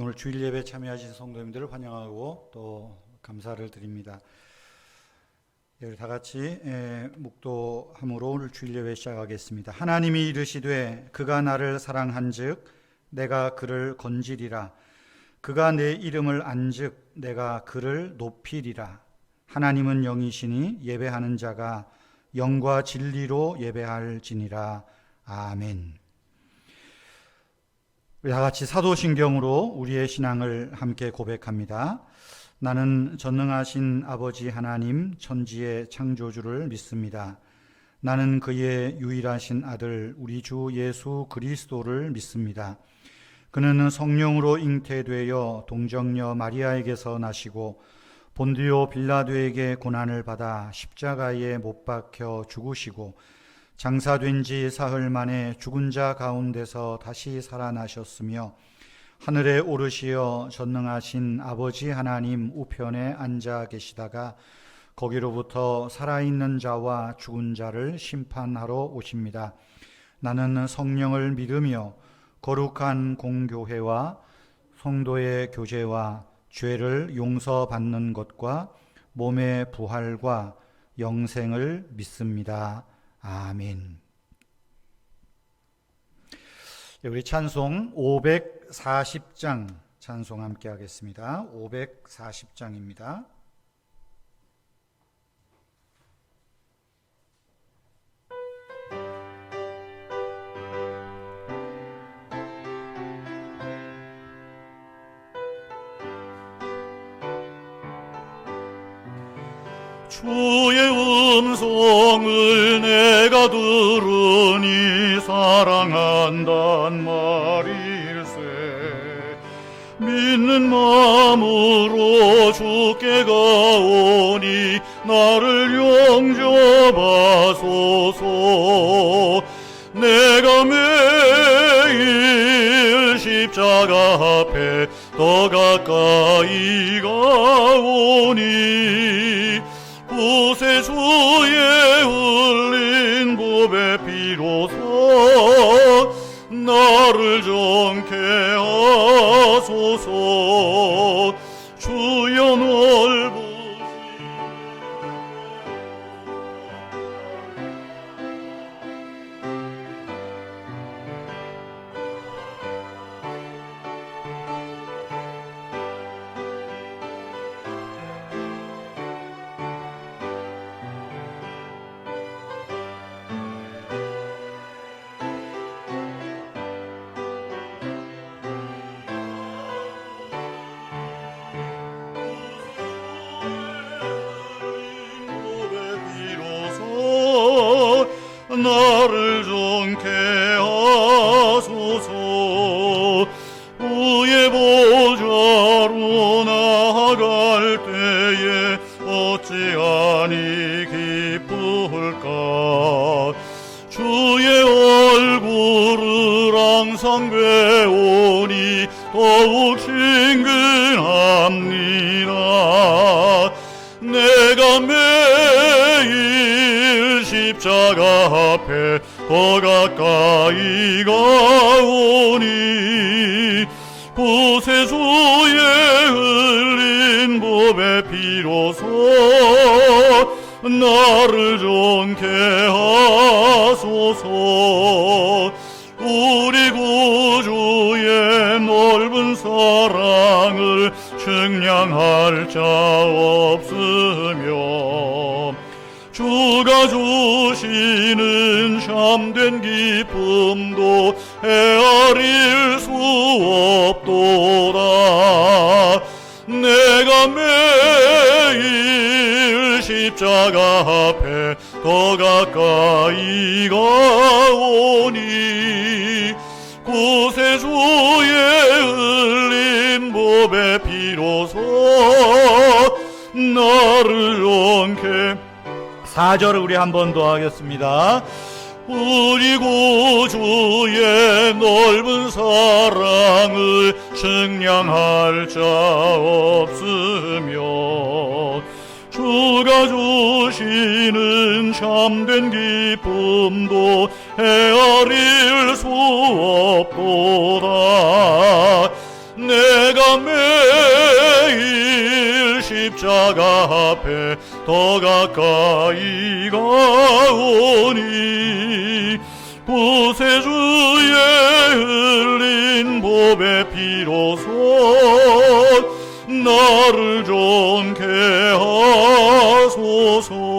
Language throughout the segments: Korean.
오늘 주일 예배 참여하신 성도님들을 환영하고 또 감사를 드립니다. 우리 다 같이 묵도함으로 오늘 주일 예배 시작하겠습니다. 하나님이 이르시되 그가 나를 사랑한즉 내가 그를 건지리라. 그가 내 이름을 안즉 내가 그를 높이리라. 하나님은 영이시니 예배하는 자가 영과 진리로 예배할지니라. 아멘. 우리 다 같이 사도신경으로 우리의 신앙을 함께 고백합니다. 나는 전능하신 아버지 하나님 천지의 창조주를 믿습니다. 나는 그의 유일하신 아들 우리 주 예수 그리스도를 믿습니다. 그는 성령으로 잉태되어 동정녀 마리아에게서 나시고 본디오 빌라도에게 고난을 받아 십자가에 못 박혀 죽으시고 장사된 지 사흘 만에 죽은 자 가운데서 다시 살아나셨으며 하늘에 오르시어 전능하신 아버지 하나님 우편에 앉아 계시다가 거기로부터 살아있는 자와 죽은 자를 심판하러 오십니다. 나는 성령을 믿으며 거룩한 공교회와 성도의 교제와 죄를 용서받는 것과 몸의 부활과 영생을 믿습니다. 아멘. 우리 찬송 540장 찬송 함께 하겠습니다. 540장입니다. 주의 음성을 내가 들으니 사랑한단 말일세. 믿는 마음으로 주께 가오니 나를 용접하소서. 내가 매일 십자가 앞에 더 가까이 가오니 구세주의 흘린 보배 피로서 나를 정케 하소서. 주여 넓으신 나를 정케 하소서. 우의 보좌로 나아갈 때에 어찌하니 기쁠까. 주의 얼굴을 항상 배우니 더욱 친근합니다. 내가 매일 십자가 앞에 더 가까이 가오니 구세주의 흘린 보배 피로서 나를 정케 하소서. 우리 구주의 넓은 사랑을 측량할 자 없으며 주가 주시는 참된 기쁨도 헤아릴 수 없도다. 내가 매일 십자가 앞에 더 가까이 가오니 구세주의 흘린 보배 피로서 나를 영케. 4절을 우리 한 번 더 하겠습니다. 우리 구주의 넓은 사랑을 측량할 자 없으며 주가 주시는 참된 기쁨도 헤아릴 수 없도다. 내가 매일 십자가 앞에 더 가까이 가오니 구세주의 흘린 보배 피로써 나를 존게 하소서.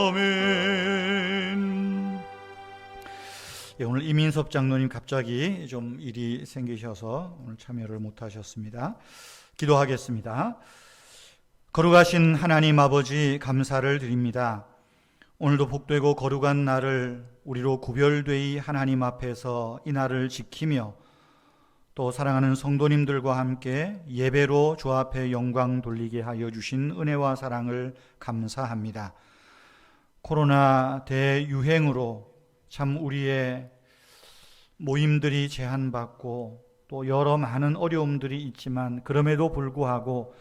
아멘. 예, 오늘 이민섭 장로님 갑자기 좀 일이 생기셔서 오늘 참여를 못하셨습니다. 기도하겠습니다. 거룩하신 하나님 아버지, 감사를 드립니다. 오늘도 복되고 거룩한 날을 우리로 구별되이 하나님 앞에서 이 날을 지키며 또 사랑하는 성도님들과 함께 예배로 주 앞에 영광 돌리게 하여 주신 은혜와 사랑을 감사합니다. 코로나 대유행으로 참 우리의 모임들이 제한받고 또 여러 많은 어려움들이 있지만 그럼에도 불구하고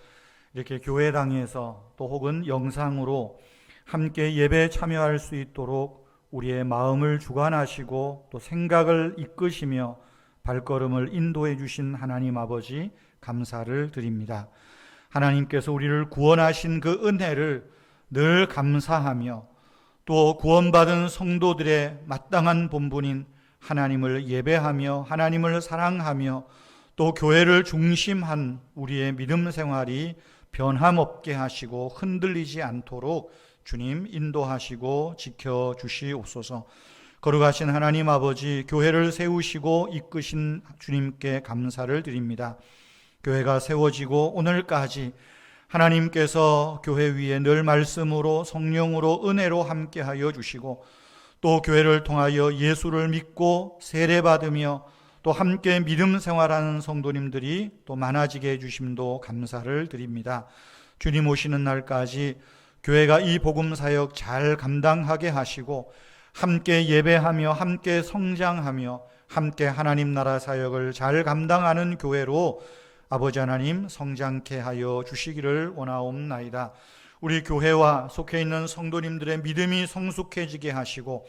이렇게 교회당에서 또 혹은 영상으로 함께 예배에 참여할 수 있도록 우리의 마음을 주관하시고 또 생각을 이끄시며 발걸음을 인도해 주신 하나님 아버지, 감사를 드립니다. 하나님께서 우리를 구원하신 그 은혜를 늘 감사하며 또 구원받은 성도들의 마땅한 본분인 하나님을 예배하며 하나님을 사랑하며 또 교회를 중심한 우리의 믿음 생활이 변함없게 하시고 흔들리지 않도록 주님 인도하시고 지켜주시옵소서. 거룩하신 하나님 아버지, 교회를 세우시고 이끄신 주님께 감사를 드립니다. 교회가 세워지고 오늘까지 하나님께서 교회 위에 늘 말씀으로 성령으로 은혜로 함께하여 주시고 또 교회를 통하여 예수를 믿고 세례받으며 또 함께 믿음 생활하는 성도님들이 또 많아지게 해주심도 감사를 드립니다. 주님 오시는 날까지 교회가 이 복음 사역 잘 감당하게 하시고 함께 예배하며 함께 성장하며 함께 하나님 나라 사역을 잘 감당하는 교회로 아버지 하나님 성장케 하여 주시기를 원하옵나이다. 우리 교회와 속해 있는 성도님들의 믿음이 성숙해지게 하시고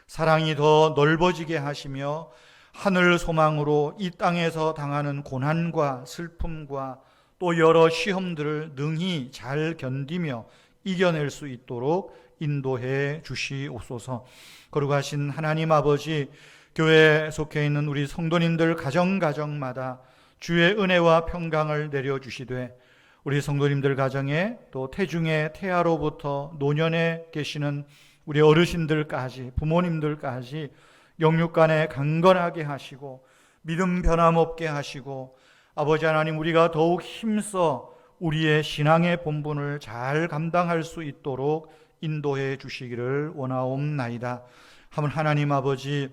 사랑이 더 넓어지게 하시며 하늘 소망으로 이 땅에서 당하는 고난과 슬픔과 또 여러 시험들을 능히 잘 견디며 이겨낼 수 있도록 인도해 주시옵소서. 거룩하신 하나님 아버지, 교회에 속해 있는 우리 성도님들 가정마다 주의 은혜와 평강을 내려주시되 우리 성도님들 가정에 또 태중의 태아로부터 노년에 계시는 우리 어르신들까지 부모님들까지 영육간에 강건하게 하시고 믿음 변함없게 하시고 아버지 하나님, 우리가 더욱 힘써 우리의 신앙의 본분을 잘 감당할 수 있도록 인도해 주시기를 원하옵나이다. 하나님 아버지,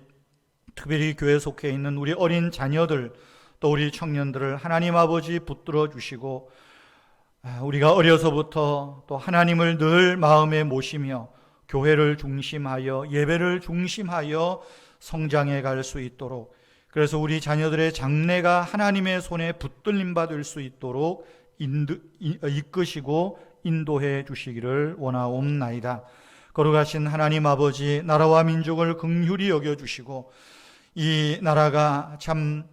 특별히 교회에 속해 있는 우리 어린 자녀들 또 우리 청년들을 하나님 아버지 붙들어 주시고 우리가 어려서부터 또 하나님을 늘 마음에 모시며 교회를 중심하여 예배를 중심하여 성장해 갈 수 있도록, 그래서 우리 자녀들의 장래가 하나님의 손에 붙들림 받을 수 있도록 이끄시고 인도해 주시기를 원하옵나이다. 거룩하신 하나님 아버지, 나라와 민족을 긍휼히 여겨주시고 이 나라가 참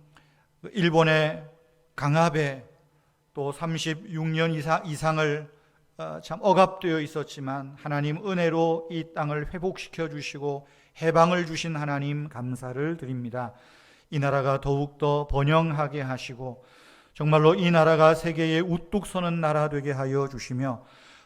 일본의 강압에 또 36년 이상을 참 억압되어 있었지만 하나님 은혜로 이 땅을 회복시켜 주시고 해방을 주신 하나님 감사를 드립니다. 이 나라가 더욱더 번영하게 하시고 정말로 이 나라가 세계에 우뚝 서는 나라 되게 하여 주시며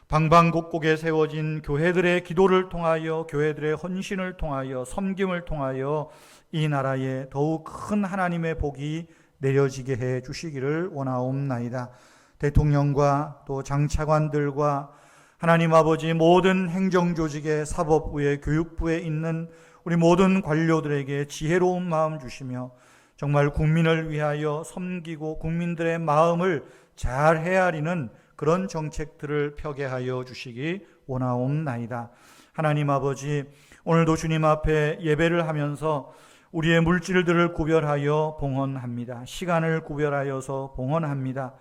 방방곡곡에 세워진 교회들의 기도를 통하여 교회들의 헌신을 통하여 섬김을 통하여 이 나라에 더욱 큰 하나님의 복이 내려지게 해 주시기를 원하옵나이다. 대통령과 또 장차관들과 하나님 아버지 모든 행정조직의 사법부에 교육부에 있는 우리 모든 관료들에게 지혜로운 마음 주시며 정말 국민을 위하여 섬기고 국민들의 마음을 잘 헤아리는 그런 정책들을 펴게 하여 주시기 원하옵나이다. 하나님 아버지, 오늘도 주님 앞에 예배를 하면서 우리의 물질들을 구별하여 봉헌합니다. 시간을 구별하여서 봉헌합니다.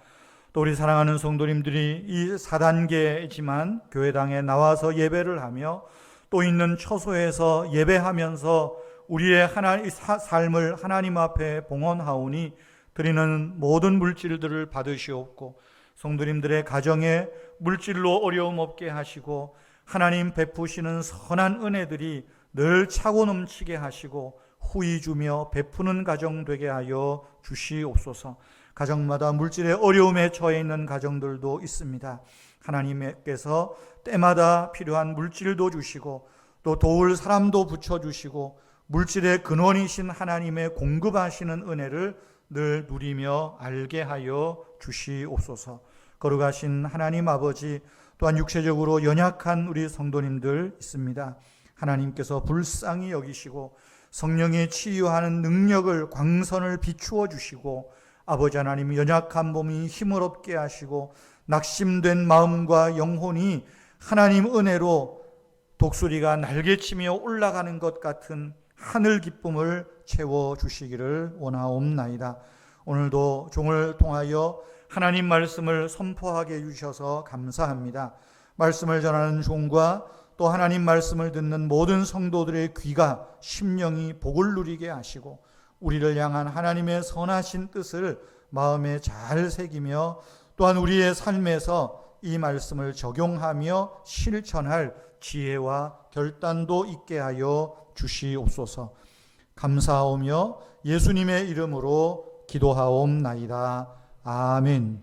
또 우리 사랑하는 성도님들이 이 4단계지만 교회당에 나와서 예배를 하며 또 있는 처소에서 예배하면서 우리의 삶을 하나님 앞에 봉헌하오니 드리는 모든 물질들을 받으시옵고 성도님들의 가정에 물질로 어려움 없게 하시고 하나님 베푸시는 선한 은혜들이 늘 차고 넘치게 하시고 후히 주며 베푸는 가정 되게 하여 주시옵소서. 가정마다 물질의 어려움에 처해 있는 가정들도 있습니다. 하나님께서 때마다 필요한 물질도 주시고 또 도울 사람도 붙여주시고 물질의 근원이신 하나님의 공급하시는 은혜를 늘 누리며 알게 하여 주시옵소서. 거룩하신 하나님 아버지, 또한 육체적으로 연약한 우리 성도님들 있습니다. 하나님께서 불쌍히 여기시고 성령의 치유하는 능력을 광선을 비추어 주시고 아버지 하나님 연약한 몸이 힘을 얻게 하시고 낙심된 마음과 영혼이 하나님 은혜로 독수리가 날개치며 올라가는 것 같은 하늘 기쁨을 채워주시기를 원하옵나이다. 오늘도 종을 통하여 하나님 말씀을 선포하게 해주셔서 감사합니다. 말씀을 전하는 종과 또 하나님 말씀을 듣는 모든 성도들의 귀가 심령이 복을 누리게 하시고 우리를 향한 하나님의 선하신 뜻을 마음에 잘 새기며 또한 우리의 삶에서 이 말씀을 적용하며 실천할 지혜와 결단도 있게 하여 주시옵소서. 감사하오며 예수님의 이름으로 기도하옵나이다. 아멘.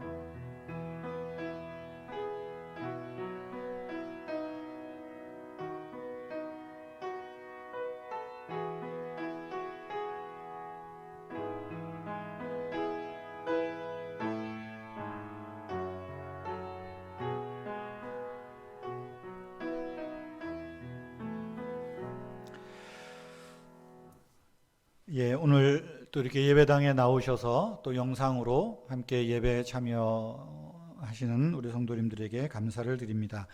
오늘 또 이렇게 예배당에 나오셔서 또 영상으로 함께 예배에 참여하시는 우리 성도님들에게 감사를 드립니다.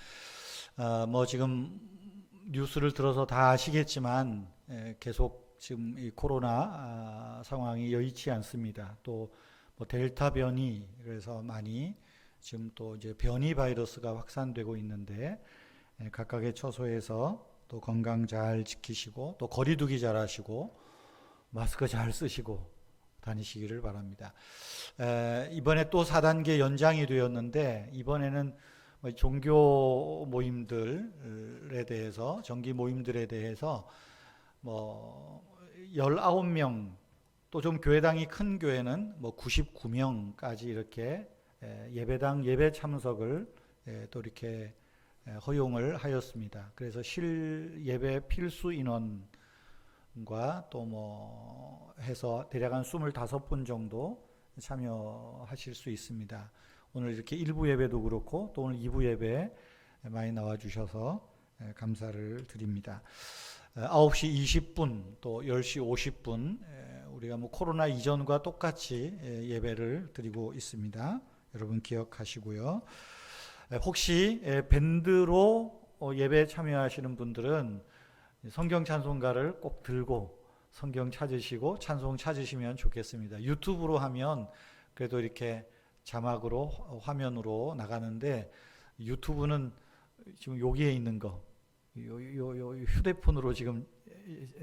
지금 뉴스를 들어서 다 아시겠지만 계속 지금 이 코로나 상황이 여의치 않습니다. 또 델타 변이, 그래서 많이 지금 또 이제 변이 바이러스가 확산되고 있는데 각각의 처소에서 또 건강 잘 지키시고 또 거리 두기 잘 하시고 마스크 잘 쓰시고 다니시기를 바랍니다. 이번에 또 4단계 연장이 되었는데 이번에는 종교 모임들에 대해서 정기 모임들에 대해서 19명 또 좀 교회당이 큰 교회는 99명까지 이렇게 예배당 예배 참석을 또 이렇게 허용을 하였습니다. 그래서 실예배 필수 인원 과 또 해서 대략 한 25분 정도 참여하실 수 있습니다. 오늘 이렇게 1부 예배도 그렇고 또 오늘 2부 예배 많이 나와 주셔서 감사를 드립니다. 9시 20분 또 10시 50분 우리가 코로나 이전과 똑같이 예배를 드리고 있습니다. 여러분 기억하시고요. 혹시 밴드로 예배에 참여하시는 분들은 성경 찬송가를 꼭 들고 성경 찾으시고 찬송 찾으시면 좋겠습니다. 유튜브로 하면 그래도 이렇게 자막으로 화면으로 나가는데 유튜브는 지금 여기에 있는 거 요 휴대폰으로 지금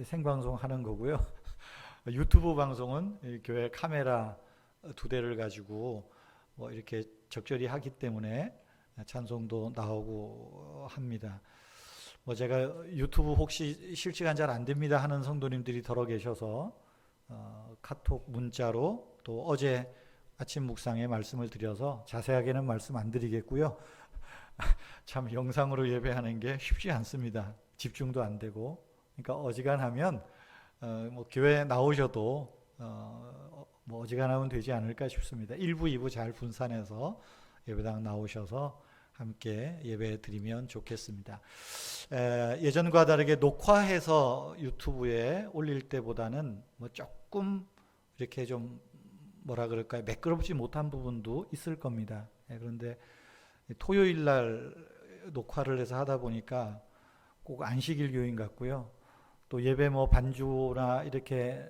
생방송 하는 거고요. 유튜브 방송은 교회 카메라 2대를 가지고 이렇게 적절히 하기 때문에 찬송도 나오고 합니다. 제가 유튜브 혹시 실시간 잘 안 됩니다 하는 성도님들이 더러 계셔서 카톡 문자로 또 어제 아침 묵상에 말씀을 드려서 자세하게는 말씀 안 드리겠고요. 참 영상으로 예배하는 게 쉽지 않습니다. 집중도 안 되고. 그러니까 어지간하면 교회 나오셔도 어지간하면 되지 않을까 싶습니다. 1부, 2부 잘 분산해서 예배당 나오셔서 함께 예배 드리면 좋겠습니다. 예전과 다르게 녹화해서 유튜브에 올릴 때보다는 조금 이렇게 좀 매끄럽지 못한 부분도 있을 겁니다. 그런데 토요일 날 녹화를 해서 하다 보니까 꼭 안식일 교인 같고요. 또 예배 반주나 이렇게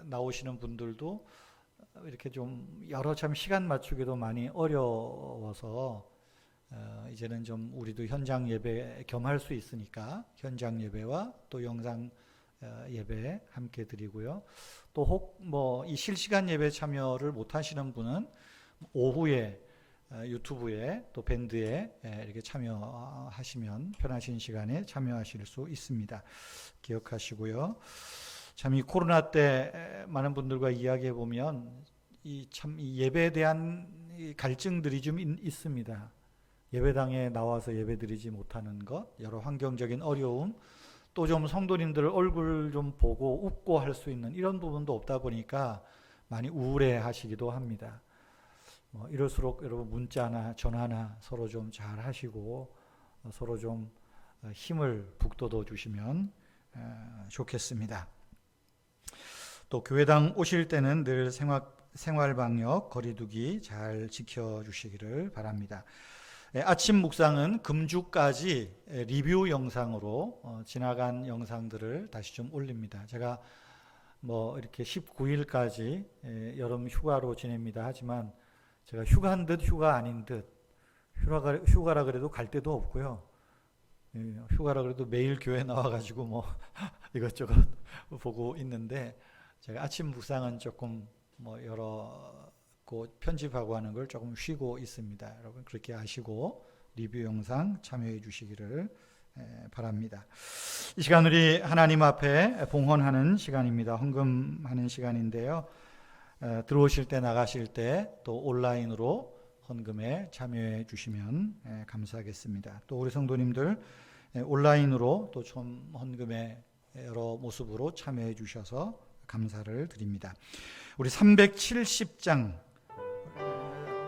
나오시는 분들도 이렇게 좀 여러 참 시간 맞추기도 많이 어려워서 이제는 좀 우리도 현장 예배 겸할 수 있으니까 현장 예배와 또 영상 예배 함께 드리고요. 또 혹 뭐 이 실시간 예배 참여를 못 하시는 분은 오후에 유튜브에 또 밴드에 이렇게 참여하시면 편하신 시간에 참여하실 수 있습니다. 기억하시고요. 참 이 코로나 때 많은 분들과 이야기해 보면 이 예배에 대한 갈증들이 좀 있습니다. 예배당에 나와서 예배드리지 못하는 것, 여러 환경적인 어려움, 또 좀 성도님들 얼굴 좀 보고 웃고 할 수 있는 이런 부분도 없다 보니까 많이 우울해 하시기도 합니다. 이럴수록 여러분 문자나 전화나 서로 좀 잘 하시고 서로 좀 힘을 북돋워 주시면 좋겠습니다. 또 교회당 오실 때는 늘 생활 방역 거리두기 잘 지켜주시기를 바랍니다. 아침 묵상은 금주까지 리뷰 영상으로 지나간 영상들을 다시 좀 올립니다. 제가 뭐 이렇게 19일까지 여름 휴가로 지냅니다. 하지만 제가 휴가한 듯 휴가 아닌 듯 휴가라 그래도 갈 데도 없고요. 휴가라 그래도 매일 교회 나와가지고 뭐 이것저것 보고 있는데 제가 아침 묵상은 조금 뭐 여러 곳 편집하고 하는 걸 조금 쉬고 있습니다. 여러분 그렇게 아시고 리뷰 영상 참여해 주시기를 바랍니다. 이 시간 우리 하나님 앞에 봉헌하는 시간입니다. 헌금하는 시간인데요. 들어오실 때 나가실 때 또 온라인으로 헌금에 참여해 주시면 감사하겠습니다. 또 우리 성도님들 온라인으로 또 좀 헌금에 여러 모습으로 참여해 주셔서 감사를 드립니다. 우리 370장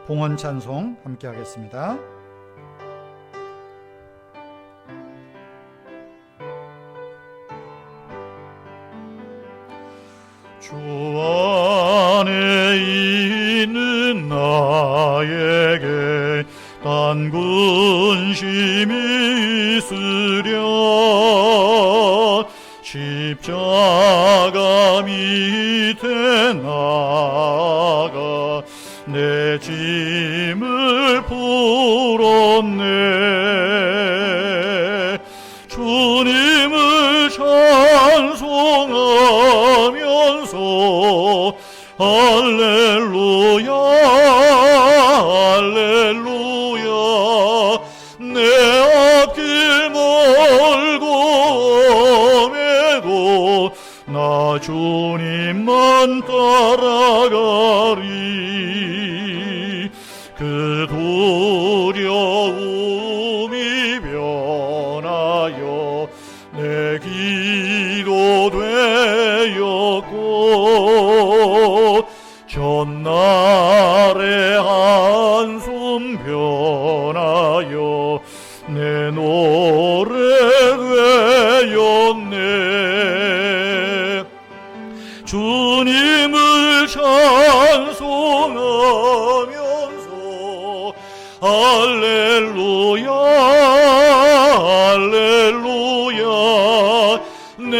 봉헌 찬송 함께 하겠습니다. 주 안에 있는 나에게 단 근심이 있으랴 십자가 밑에 나가 내 짐을 풀었네 주님을 찬송하면서 할렐루야 할렐루야 내 앞길 멀고 험해도 나 주님만 따라가리 그 두려움이 변하여 내 기도 되었고 전날의 한숨 변하여 내 노래 되었네 주님을 찬송하면서 할렐루야 할렐루야 내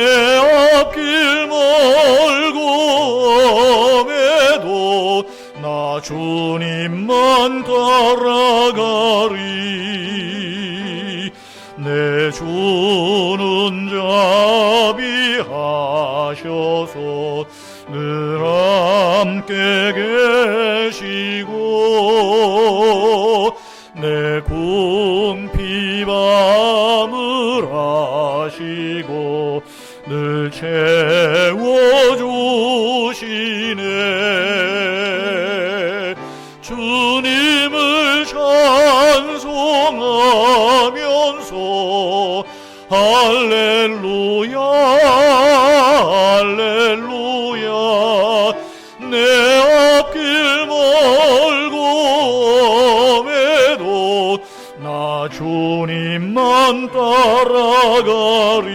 앞길 멀고 험해도 나 주님만 따라가리 내 주는 자비하셔서 늘 함께 계시고 내 궁핍함을 아시고 늘 채워주시네 주님을 찬송하면서 할렐루야 할렐루야 내 앞길 멀고 험해도 나 주님만 따라가리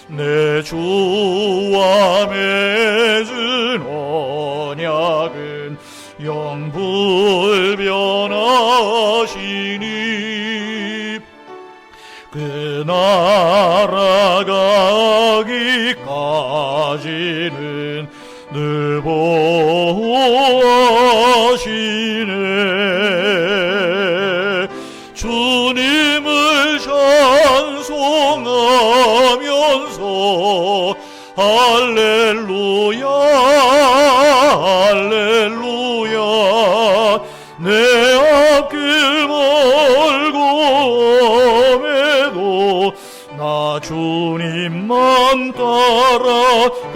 내 주와 맺은 언약은 영불변하시니 그 나라 가기까지는 늘 보호하시네 주님을 찬송하면서 할렐루야 할렐루야 내 앞길 멀고 험해도 나 주님만 따라가리.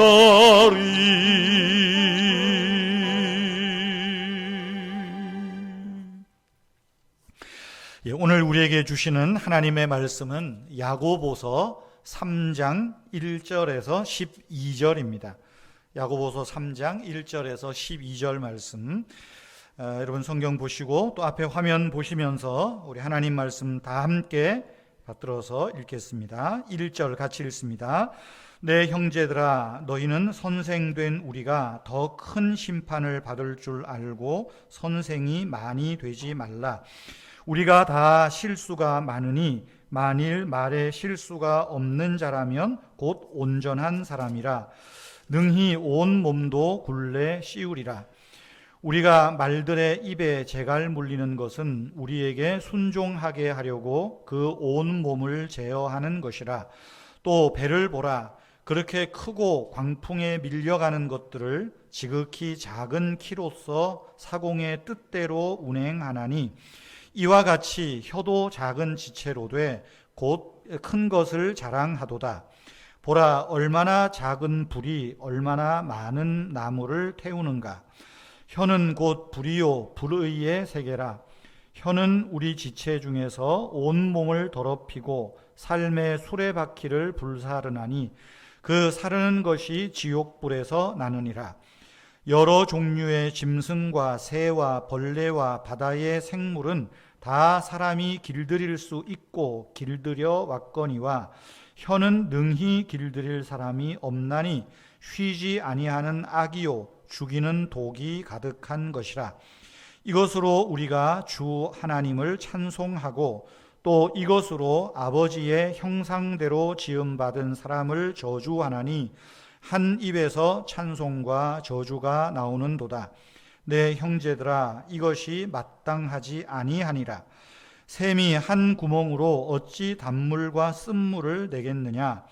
오늘 우리에게 주시는 하나님의 말씀은 야고보서 3장 1절에서 12절입니다. 야고보서 3장 1절에서 12절 말씀. 여러분 성경 보시고 또 앞에 화면 보시면서 우리 하나님 말씀 다 함께 받들어서 읽겠습니다. 1절 같이 읽습니다. 내 형제들아 너희는 선생된 우리가 더 큰 심판을 받을 줄 알고 선생이 많이 되지 말라. 우리가 다 실수가 많으니 만일 말에 실수가 없는 자라면 곧 온전한 사람이라. 능히 온 몸도 굴레 씌우리라. 우리가 말들의 입에 재갈 물리는 것은 우리에게 순종하게 하려고 그 온 몸을 제어하는 것이라. 또 배를 보라. 그렇게 크고 광풍에 밀려가는 것들을 지극히 작은 키로서 사공의 뜻대로 운행하나니 이와 같이 혀도 작은 지체로 돼 곧 큰 것을 자랑하도다. 보라, 얼마나 작은 불이 얼마나 많은 나무를 태우는가. 혀는 곧 불이요 불의의 세계라. 혀는 우리 지체 중에서 온 몸을 더럽히고 삶의 수레바퀴를 불사르나니 그 사르는 것이 지옥불에서 나느니라. 여러 종류의 짐승과 새와 벌레와 바다의 생물은 다 사람이 길들일 수 있고 길들여 왔거니와 혀는 능히 길들일 사람이 없나니 쉬지 아니하는 악이요 죽이는 독이 가득한 것이라. 이것으로 우리가 주 하나님을 찬송하고 또 이것으로 아버지의 형상대로 지음받은 사람을 저주하나니 한 입에서 찬송과 저주가 나오는도다. 내 형제들아 이것이 마땅하지 아니하니라. 샘이 한 구멍으로 어찌 단물과 쓴물을 내겠느냐.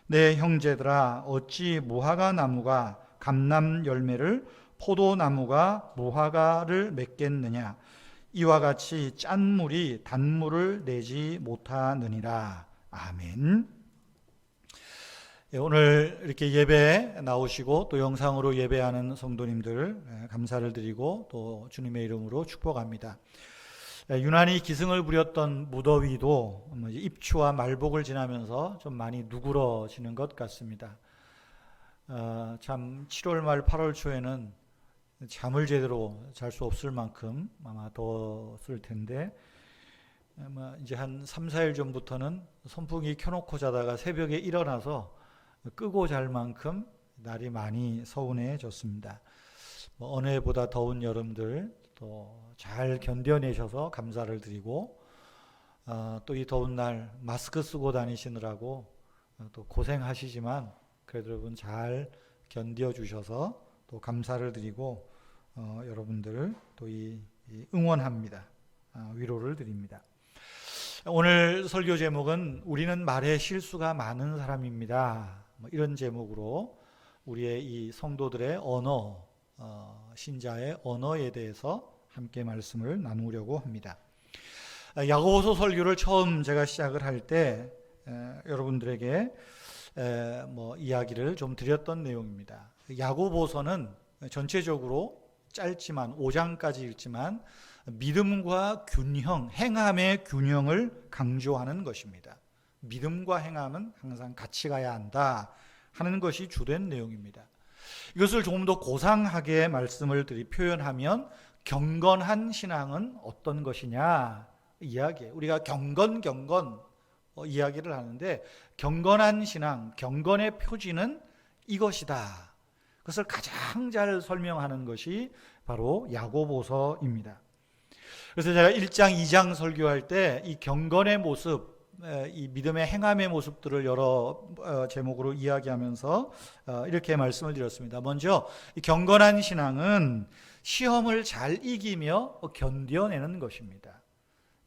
내 형제들아 어찌 무화과 나무가 감람 열매를 포도나무가 무화과를 맺겠느냐. 이와 같이 짠 물이 단물을 내지 못하느니라. 아멘. 오늘 이렇게 예배 나오시고 또 영상으로 예배하는 성도님들 감사를 드리고 또 주님의 이름으로 축복합니다. 유난히 기승을 부렸던 무더위도 입추와 말복을 지나면서 좀 많이 누그러지는 것 같습니다. 참 7월 말 8월 초에는 잠을 제대로 잘 수 없을 만큼 아마 더웠을 텐데 아마 이제 한 3, 4일 전부터는 선풍기 켜놓고 자다가 새벽에 일어나서 끄고 잘 만큼 날이 많이 서운해졌습니다. 어느 해보다 더운 여름들 또 잘 견뎌내셔서 감사를 드리고 또 이 더운 날 마스크 쓰고 다니시느라고 또 고생하시지만 그래도 여러분 잘 견뎌주셔서 또 감사를 드리고 여러분들을 또 응원합니다. 위로를 드립니다. 오늘 설교 제목은 우리는 말에 실수가 많은 사람입니다. 이런 제목으로 우리의 이 성도들의 언어, 신자의 언어에 대해서 함께 말씀을 나누려고 합니다. 야고보서 설교를 처음 제가 시작을 할 때 여러분들에게 이야기를 좀 드렸던 내용입니다. 야고보서는 전체적으로 짧지만 5장까지 읽지만 믿음과 균형, 행함의 균형을 강조하는 것입니다. 믿음과 행함은 항상 같이 가야 한다 하는 것이 주된 내용입니다. 이것을 조금 더 고상하게 말씀을 표현하면 경건한 신앙은 어떤 것이냐 이야기예요. 우리가 경건 이야기를 하는데 경건한 신앙, 경건의 표지는 이것이다. 그것을 가장 잘 설명하는 것이 바로 야고보서입니다. 그래서 제가 1장, 2장 설교할 때 이 경건의 모습, 이 믿음의 행함의 모습들을 여러 제목으로 이야기하면서 이렇게 말씀을 드렸습니다. 먼저 이 경건한 신앙은 시험을 잘 이기며 견뎌내는 것입니다.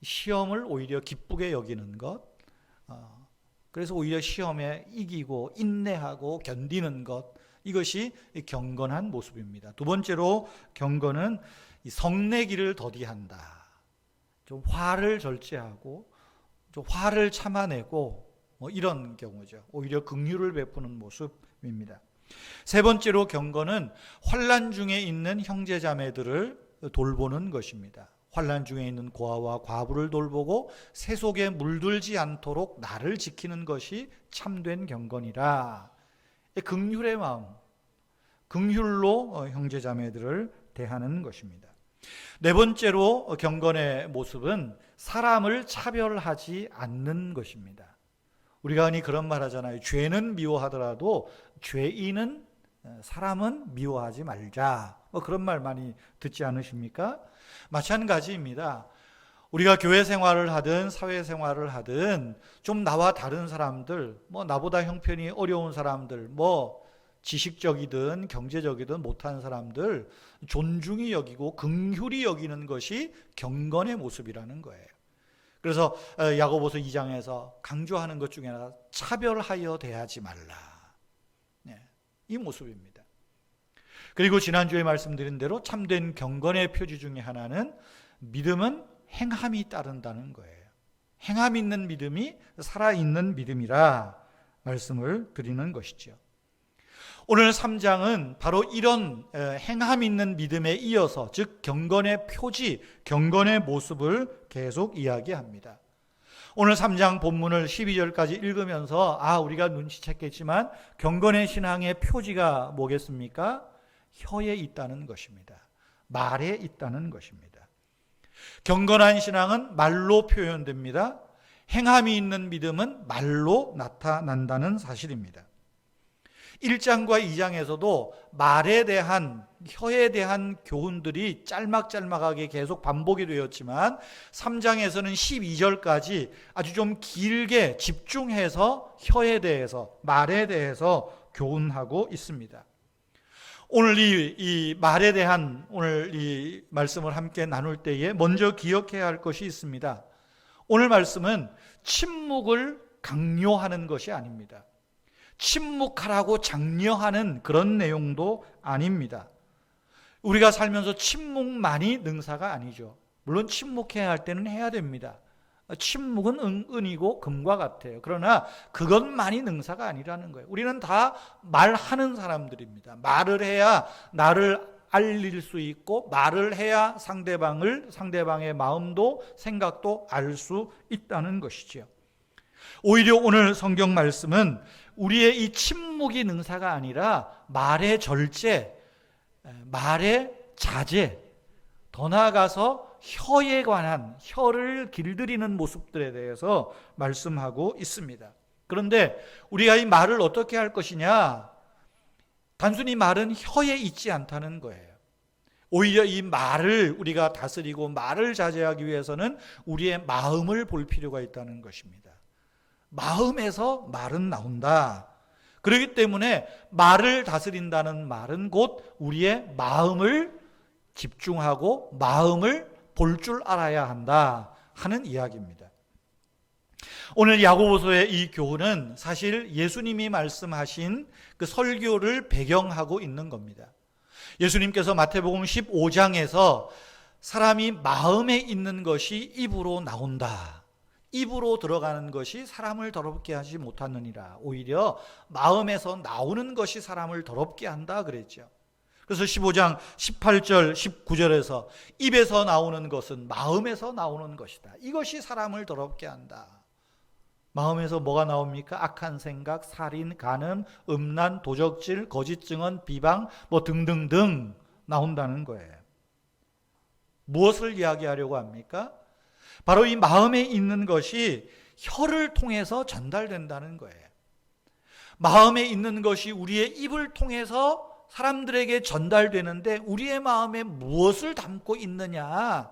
시험을 오히려 기쁘게 여기는 것, 그래서 오히려 시험에 이기고 인내하고 견디는 것, 이것이 경건한 모습입니다. 두 번째로 경건은 이 성내기를 더디한다. 좀 화를 절제하고 좀 화를 참아내고 이런 경우죠. 오히려 긍휼을 베푸는 모습입니다. 세 번째로 경건은 환난 중에 있는 형제자매들을 돌보는 것입니다. 환난 중에 있는 고아와 과부를 돌보고 새 속에 물들지 않도록 나를 지키는 것이 참된 경건이라. 긍휼의 마음, 긍휼로 형제자매들을 대하는 것입니다. 네 번째로 경건의 모습은 사람을 차별하지 않는 것입니다. 우리가 흔히 그런 말 하잖아요. 죄는 미워하더라도 죄인은, 사람은 미워하지 말자. 그런 말 많이 듣지 않으십니까? 마찬가지입니다. 우리가 교회 생활을 하든 사회 생활을 하든 좀 나와 다른 사람들, 나보다 형편이 어려운 사람들, 지식적이든 경제적이든 못한 사람들 존중히 여기고 긍휼히 여기는 것이 경건의 모습이라는 거예요. 그래서 야고보서 2장에서 강조하는 것 중에 하나가 차별하여 대하지 말라. 이 모습입니다. 그리고 지난주에 말씀드린 대로 참된 경건의 표지 중에 하나는 믿음은 행함이 따른다는 거예요. 행함 있는 믿음이 살아있는 믿음이라 말씀을 드리는 것이죠. 오늘 3장은 바로 이런 행함 있는 믿음에 이어서, 즉 경건의 표지, 경건의 모습을 계속 이야기합니다. 오늘 3장 본문을 12절까지 읽으면서 우리가 눈치챘겠지만 경건의 신앙의 표지가 뭐겠습니까? 혀에 있다는 것입니다. 말에 있다는 것입니다. 경건한 신앙은 말로 표현됩니다. 행함이 있는 믿음은 말로 나타난다는 사실입니다. 1장과 2장에서도 말에 대한, 혀에 대한 교훈들이 짤막짤막하게 계속 반복이 되었지만 3장에서는 12절까지 아주 좀 길게 집중해서 혀에 대해서, 말에 대해서 교훈하고 있습니다. 오늘 이 말에 대한 오늘 이 말씀을 함께 나눌 때에 먼저 기억해야 할 것이 있습니다. 오늘 말씀은 침묵을 강요하는 것이 아닙니다. 침묵하라고 장려하는 그런 내용도 아닙니다. 우리가 살면서 침묵만이 능사가 아니죠. 물론 침묵해야 할 때는 해야 됩니다. 침묵은 은이고 금과 같아요. 그러나 그것만이 능사가 아니라는 거예요. 우리는 다 말하는 사람들입니다. 말을 해야 나를 알릴 수 있고, 말을 해야 상대방의 마음도 생각도 알 수 있다는 것이죠. 오히려 오늘 성경 말씀은 우리의 이 침묵이 능사가 아니라 말의 절제, 말의 자제, 더 나아가서 혀에 관한, 혀를 길들이는 모습들에 대해서 말씀하고 있습니다. 그런데 우리가 이 말을 어떻게 할 것이냐? 단순히 말은 혀에 있지 않다는 거예요. 오히려 이 말을 우리가 다스리고 말을 자제하기 위해서는 우리의 마음을 볼 필요가 있다는 것입니다. 마음에서 말은 나온다. 그렇기 때문에 말을 다스린다는 말은 곧 우리의 마음을 집중하고 마음을 볼 줄 알아야 한다 하는 이야기입니다. 오늘 야고보서의 이 교훈은 사실 예수님이 말씀하신 그 설교를 배경하고 있는 겁니다. 예수님께서 마태복음 15장에서 사람이 마음에 있는 것이 입으로 나온다. 입으로 들어가는 것이 사람을 더럽게 하지 못하느니라. 오히려 마음에서 나오는 것이 사람을 더럽게 한다 그랬죠. 그래서 15장 18절 19절에서 입에서 나오는 것은 마음에서 나오는 것이다. 이것이 사람을 더럽게 한다. 마음에서 뭐가 나옵니까? 악한 생각, 살인, 간음, 음란, 도적질, 거짓 증언, 비방 등등등 나온다는 거예요. 무엇을 이야기하려고 합니까? 바로 이 마음에 있는 것이 혀를 통해서 전달된다는 거예요. 마음에 있는 것이 우리의 입을 통해서 사람들에게 전달되는데 우리의 마음에 무엇을 담고 있느냐?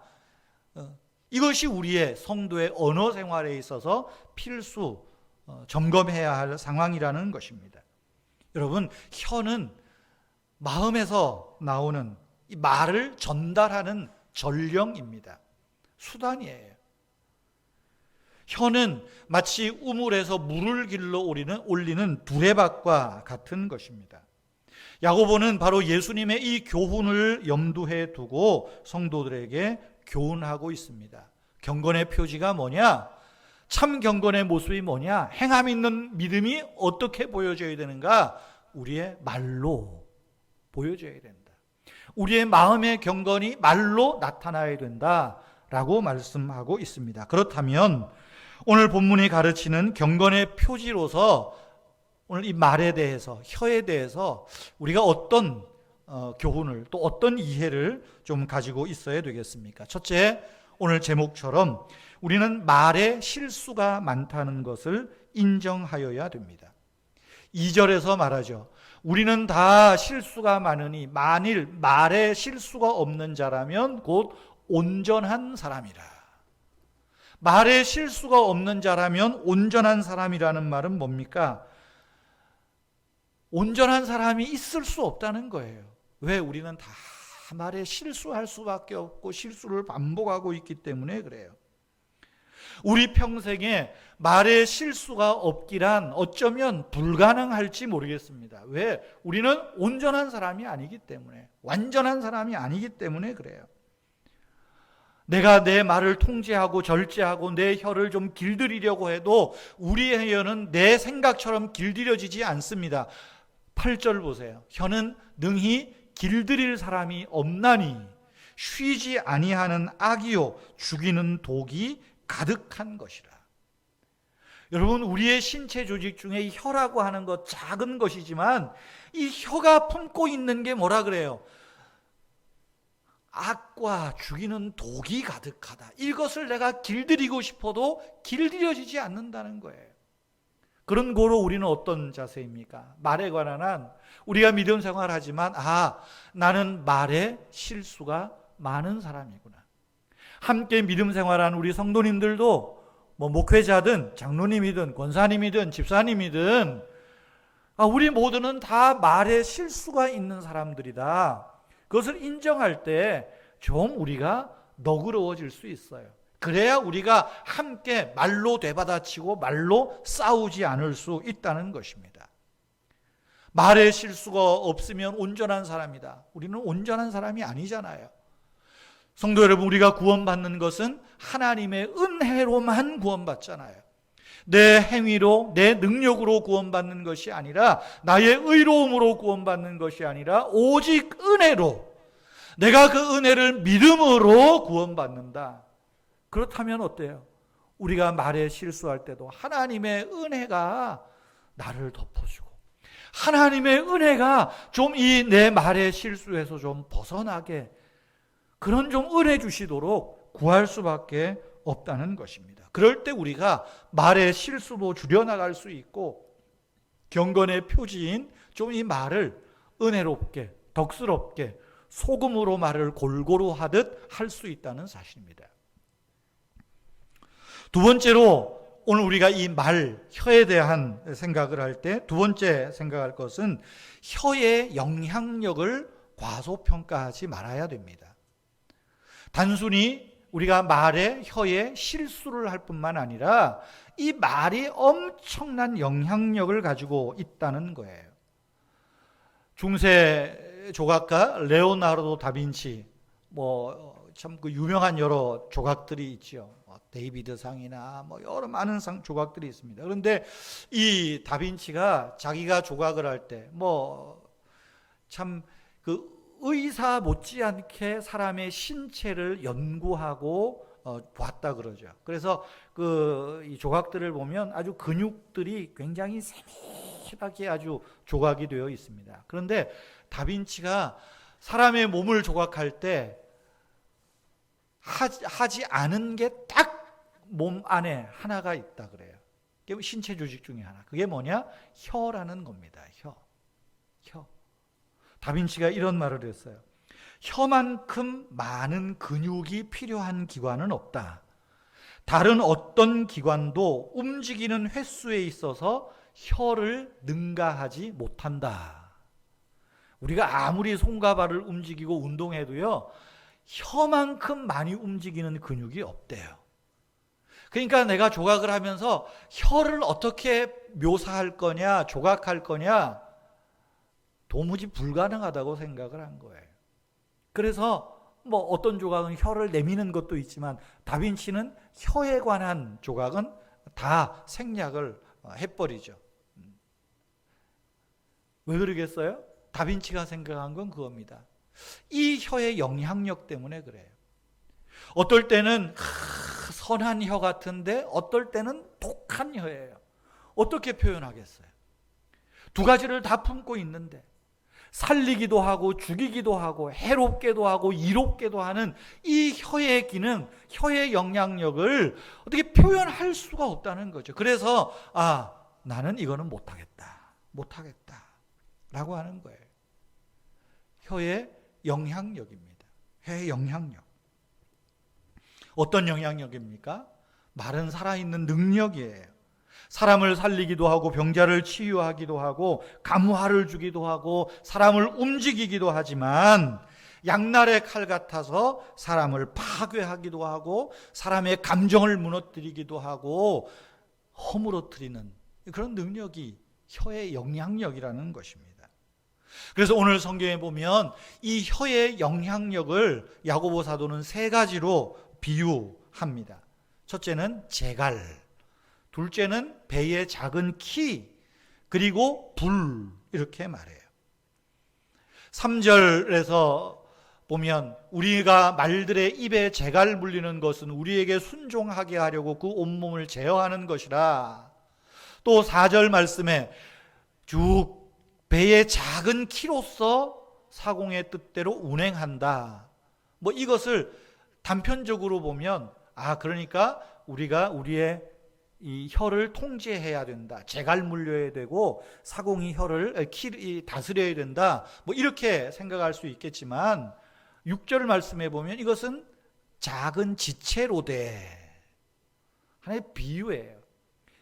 이것이 우리의 성도의 언어 생활에 있어서 필수 점검해야 할 상황이라는 것입니다. 여러분, 혀는 마음에서 나오는 이 말을 전달하는 전령입니다. 수단이에요. 혀는 마치 우물에서 물을 길러 올리는 두레박과 같은 것입니다. 야고보는 바로 예수님의 이 교훈을 염두에 두고 성도들에게 교훈하고 있습니다. 경건의 표지가 뭐냐? 참 경건의 모습이 뭐냐? 행함 있는 믿음이 어떻게 보여져야 되는가? 우리의 말로 보여져야 된다. 우리의 마음의 경건이 말로 나타나야 된다라고 말씀하고 있습니다. 그렇다면 오늘 본문이 가르치는 경건의 표지로서 오늘 이 말에 대해서, 혀에 대해서 우리가 어떤 교훈을, 또 어떤 이해를 좀 가지고 있어야 되겠습니까? 첫째, 오늘 제목처럼 우리는 말에 실수가 많다는 것을 인정하여야 됩니다. 2절에서 말하죠. 우리는 다 실수가 많으니 만일 말에 실수가 없는 자라면 곧 온전한 사람이라. 말에 실수가 없는 자라면 온전한 사람이라는 말은 뭡니까? 온전한 사람이 있을 수 없다는 거예요. 왜? 우리는 다 말에 실수할 수밖에 없고 실수를 반복하고 있기 때문에 그래요. 우리 평생에 말에 실수가 없기란 어쩌면 불가능할지 모르겠습니다. 왜? 우리는 온전한 사람이 아니기 때문에, 완전한 사람이 아니기 때문에 그래요. 내가 내 말을 통제하고 절제하고 내 혀를 좀 길들이려고 해도 우리의 혀는 내 생각처럼 길들여지지 않습니다. 8절 보세요. 혀는 능히 길들일 사람이 없나니 쉬지 아니하는 악이요 죽이는 독이 가득한 것이라. 여러분, 우리의 신체 조직 중에 이 혀라고 하는 것, 작은 것이지만 이 혀가 품고 있는 게 뭐라 그래요? 악과 죽이는 독이 가득하다. 이것을 내가 길들이고 싶어도 길들여지지 않는다는 거예요. 그런 고로 우리는 어떤 자세입니까? 말에 관한 한 우리가 믿음 생활하지만 나는 말에 실수가 많은 사람이구나. 함께 믿음 생활한 우리 성도님들도 목회자든 장로님이든 권사님이든 집사님이든 우리 모두는 다 말에 실수가 있는 사람들이다. 그것을 인정할 때 좀 우리가 너그러워질 수 있어요. 그래야 우리가 함께 말로 되받아치고 말로 싸우지 않을 수 있다는 것입니다. 말에 실수가 없으면 온전한 사람이다. 우리는 온전한 사람이 아니잖아요. 성도 여러분, 우리가 구원받는 것은 하나님의 은혜로만 구원받잖아요. 내 행위로, 내 능력으로 구원받는 것이 아니라, 나의 의로움으로 구원받는 것이 아니라 오직 은혜로, 내가 그 은혜를 믿음으로 구원받는다. 그렇다면 어때요? 우리가 말에 실수할 때도 하나님의 은혜가 나를 덮어주고, 하나님의 은혜가 좀 이 내 말의 실수에서 좀 벗어나게, 그런 좀 은혜 주시도록 구할 수밖에 없다는 것입니다. 그럴 때 우리가 말의 실수도 줄여나갈 수 있고, 경건의 표지인 좀 이 말을 은혜롭게, 덕스럽게, 소금으로 말을 골고루 하듯 할 수 있다는 사실입니다. 두 번째로 오늘 우리가 이 말, 혀에 대한 생각을 할 때 두 번째 생각할 것은 혀의 영향력을 과소평가하지 말아야 됩니다. 단순히 우리가 말에, 혀에 실수를 할 뿐만 아니라 이 말이 엄청난 영향력을 가지고 있다는 거예요. 중세 조각가 레오나르도 다빈치, 참 그 유명한 여러 조각들이 있죠. 데이비드상이나 여러 많은 조각들이 있습니다. 그런데 이 다빈치가 자기가 조각을 할 때 참 그 의사 못지않게 사람의 신체를 연구하고 봤다 그러죠. 그래서 이 조각들을 보면 아주 근육들이 굉장히 세밀하게 아주 조각이 되어 있습니다. 그런데 다빈치가 사람의 몸을 조각할 때 하지 않은 게 딱 몸 안에 하나가 있다 그래요. 그게 신체 조직 중에 하나. 그게 뭐냐? 혀라는 겁니다. 혀. 다빈치가 이런 말을 했어요. 혀만큼 많은 근육이 필요한 기관은 없다. 다른 어떤 기관도 움직이는 횟수에 있어서 혀를 능가하지 못한다. 우리가 아무리 손과 발을 움직이고 운동해도요, 혀만큼 많이 움직이는 근육이 없대요. 그러니까 내가 조각을 하면서 혀를 어떻게 묘사할 거냐, 조각할 거냐, 도무지 불가능하다고 생각을 한 거예요. 그래서 뭐 어떤 조각은 혀를 내미는 것도 있지만 다빈치는 혀에 관한 조각은 다 생략을 해버리죠. 왜 그러겠어요? 다빈치가 생각한 건 그겁니다. 이 혀의 영향력 때문에 그래요. 어떨 때는 선한 혀 같은데 어떨 때는 독한 혀예요. 어떻게 표현하겠어요? 두 가지를 다 품고 있는데 살리기도 하고 죽이기도 하고 해롭게도 하고 이롭게도 하는 이 혀의 기능, 혀의 영향력을 어떻게 표현할 수가 없다는 거죠. 그래서 나는 이거는 못하겠다 라고 하는 거예요. 혀의 영향력입니다. 혀의 영향력. 어떤 영향력입니까? 말은 살아있는 능력이에요. 사람을 살리기도 하고 병자를 치유하기도 하고 감화를 주기도 하고 사람을 움직이기도 하지만 양날의 칼 같아서 사람을 파괴하기도 하고 사람의 감정을 무너뜨리기도 하고 허물어뜨리는 그런 능력이 혀의 영향력이라는 것입니다. 그래서 오늘 성경에 보면 이 혀의 영향력을 야고보 사도는 세 가지로 비유합니다. 첫째는 재갈, 둘째는 배의 작은 키, 그리고 불, 이렇게 말해요. 3절에서 보면 우리가 말들의 입에 재갈 물리는 것은 우리에게 순종하게 하려고 그 온몸을 제어하는 것이라. 또 4절 말씀에 쭉 배의 작은 키로서 사공의 뜻대로 운행한다. 뭐 이것을 단편적으로 보면 그러니까 우리가 우리의 이 혀를 통제해야 된다. 재갈 물려야 되고 사공이 혀를 다스려야 된다. 뭐 이렇게 생각할 수 있겠지만 6절 말씀에 보면 이것은 작은 지체로되 하나의 비유예요.